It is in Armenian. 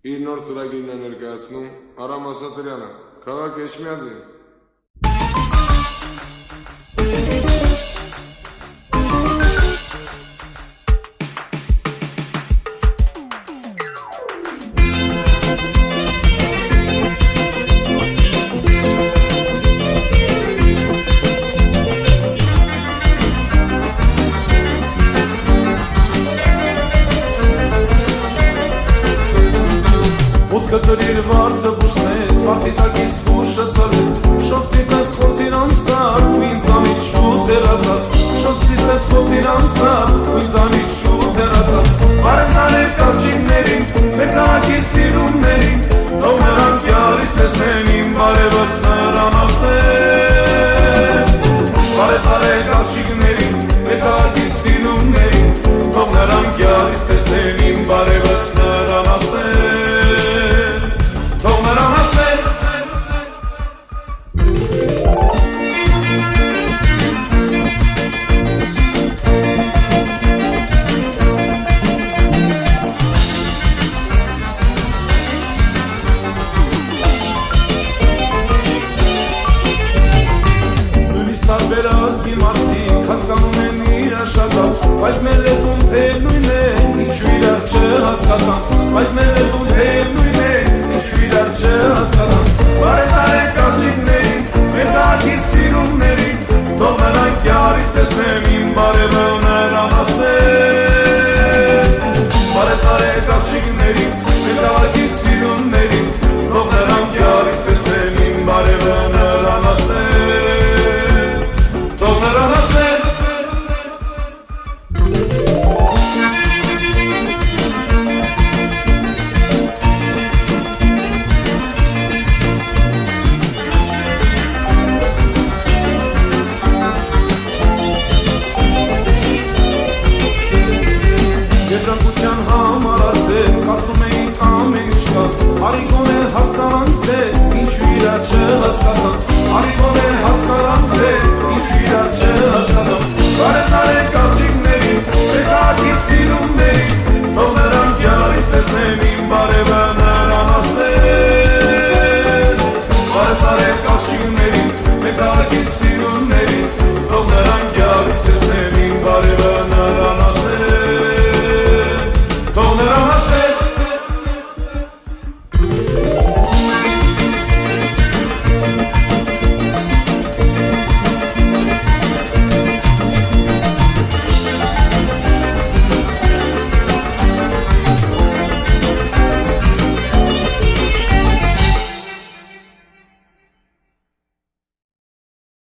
իր նոր ծրագիրն է ներկայացնում Արամ Ասատրյանը, քաղաք Էջմիածին։ Կտրիր վարդը բուսնեց, վարդի տակից փուշը ծալեց, շոսի պես խոցին անցավ, ու ինձանից շուտ հեռացավ, շոսի պես խոցին անցավ, ու ինձանից շուտ հեռացավ, բարև տարեք աղջիկներին, մեր քաղաքի սիրուններին, թող նրանք յալից տեսնեն իմ բարևս նրան ասեն, բարև տարեք աղջիկներին, մեր քաղաքի սիրուններին, թող նրանք յալից տեսնեն իմ բարևս նրան ասեն, Վերազգի մարդիկ հասկանում են իրար շատալ, բայց մեր լեզուն թեև նույն է, ինչու իրար չհասկացան, բայց մեր լեզուն թեև նույն է, ինչու իրար չհասկացան, բարև տարեք աղջիկներին, մեր քաղաքի սիրուններին, թող նրանք յալից տեսնեն իմ բարևը նրան ասեն, բարև տարեք աղջիկներին, մեր քաղաքի սիրուններին, թող նրանք յալից տեսնեն իմ բարևը նրան ասեն, Երջանկության համար արդեն կարծում էինք ամեն ինչ կա, արի գոնե հասկանանք թե ինչու իրար չհասկացան, արի գոնե